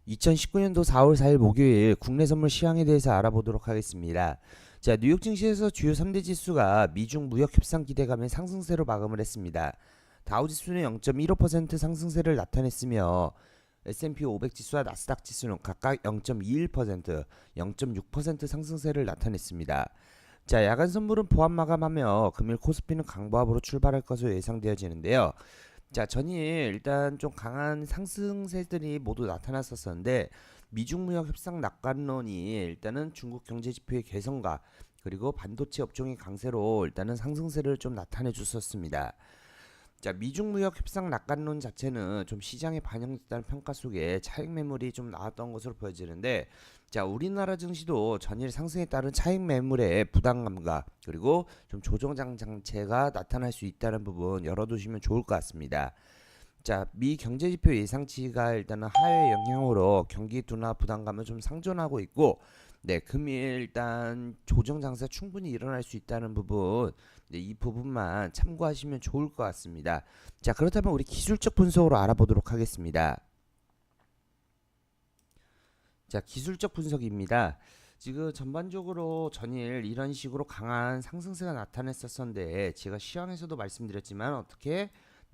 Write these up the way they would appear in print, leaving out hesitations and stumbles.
2019년도 4월 4일 목요일 국내 선물 시황에 대해서 알아보도록 하겠습니다. 자, 뉴욕 증시에서 주요 3대 지수가 미중 무역 협상 기대감에 상승세로 마감을 했습니다. 다우 지수는 0.15% 상승세를 나타냈으며 S&P 500 지수와 나스닥 지수는 각각 0.21%, 0.6% 상승세를 나타냈습니다. 자, 야간 선물은 보합 마감하며 금일 코스피는 강보합으로 출발할 것으로 예상되어지는데요. 자, 전일 일단 좀 강한 상승세들이 모두 나타났었는데 미중 무역 협상 낙관론이 일단은 중국 경제 지표의 개선과 그리고 반도체 업종의 강세로 일단은 상승세를 좀 나타내 줬었습니다. 자, 미중 무역 협상 낙관론 자체는 좀 시장에 반영됐다는 평가 속에 차익 매물이 좀 나왔던 것으로 보여지는데, 자, 우리나라 증시도 전일 상승에 따른 차익 매물의 부담감과 그리고 좀 조정장 장체가 나타날 수 있다는 부분 열어두시면 좋을 것 같습니다. 자, 미 경제지표 예상치가 일단은 하회 영향으로 경기 둔화 부담감을 좀 상존하고 있고, 네, 금일 일단 조정 장세 충분히 일어날 수 있다는 부분, 네, 이 부분만 참고하시면 좋을 것 같습니다. 자, 그렇다면 우리 기술적 분석으로 알아보도록 하겠습니다. 자, 기술적 분석입니다. 지금 전반적으로 전일 이런 식으로 강한 상승세가 나타났었는데 제가 시황에서도 말씀드렸지만 어떻게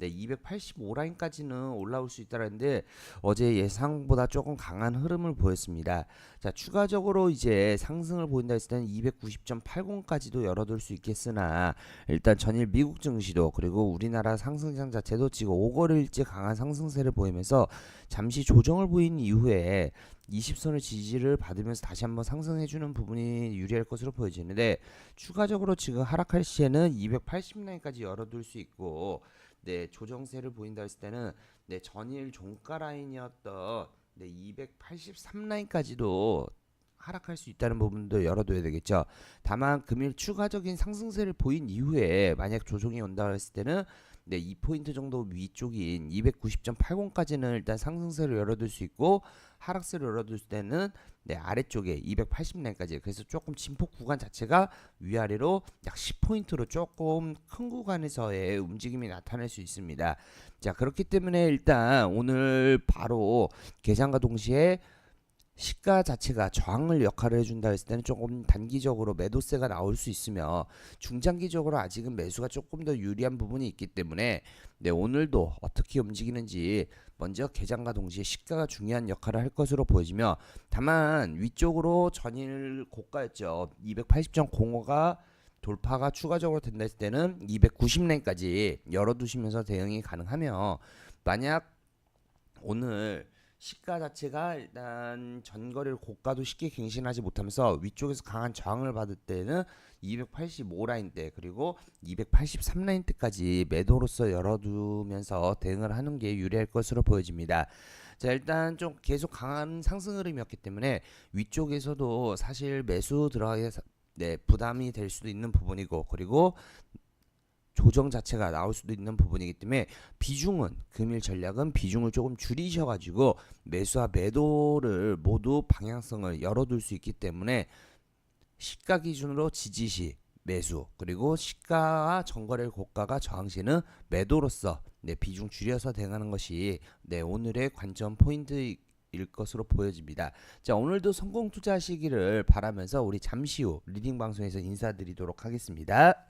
285 라인까지는 올라올 수 있다는데 어제 예상보다 조금 강한 흐름을 보였습니다. 자, 추가적으로 이제 상승을 보인다 했을 때는 290.80까지도 열어둘 수 있겠으나 일단 전일 미국 증시도 그리고 우리나라 상승장 자체도 지금 5거래일째 강한 상승세를 보이면서 잠시 조정을 보인 이후에 20선을 지지를 받으면서 다시 한번 상승해주는 부분이 유리할 것으로 보여지는데 추가적으로 지금 하락할 시에는 280 라인까지 열어둘 수 있고 네, 조정세를 보인다 했을 때는 네, 전일 종가 라인이었던 네, 283 라인까지도 하락할 수 있다는 부분도 열어둬야 되겠죠. 다만 금일 추가적인 상승세를 보인 이후에 만약 조정이 온다 했을 때는 네, 2포인트 정도 위쪽인 290.80까지는 일단 상승세를 열어둘 수 있고 하락세를 열어둘 때는 네, 아래쪽에 280 라인까지 그래서 조금 진폭 구간 자체가 위아래로 약 10포인트로 조금 큰 구간에서의 움직임이 나타날 수 있습니다. 자, 그렇기 때문에 일단 오늘 바로 개장과 동시에 시가 자체가 저항을 역할을 해준다 했을 때는 조금 단기적으로 매도세가 나올 수 있으며 중장기적으로 아직은 매수가 조금 더 유리한 부분이 있기 때문에 네, 오늘도 어떻게 움직이는지 먼저 개장과 동시에 시가가 중요한 역할을 할 것으로 보여지며 다만 위쪽으로 전일 고가였죠. 280.05가 돌파가 추가적으로 된다 했을 때는 290렌까지 열어두시면서 대응이 가능하며 만약 오늘 시가 자체가 일단 전거래를 고가도 쉽게 갱신하지 못하면서 위쪽에서 강한 저항을 받을 때는 285 라인대 그리고 283 라인대까지 매도로서 열어두면서 대응을 하는 게 유리할 것으로 보여집니다. 자, 일단 좀 계속 강한 상승 흐름이었기 때문에 위쪽에서도 사실 매수 들어가기 네, 부담이 될 수도 있는 부분이고 그리고 조정 자체가 나올 수도 있는 부분이기 때문에 비중은 금일 전략은 비중을 조금 줄이셔가지고 매수와 매도를 모두 방향성을 열어둘 수 있기 때문에 시가 기준으로 지지시 매수 그리고 시가와 전거래 고가가 저항시는 매도로서 네, 비중 줄여서 대응하는 것이 네, 오늘의 관점 포인트 일 것으로 보여집니다. 자, 오늘도 성공 투자하시기를 바라면서 우리 잠시 후 리딩 방송에서 인사드리도록 하겠습니다.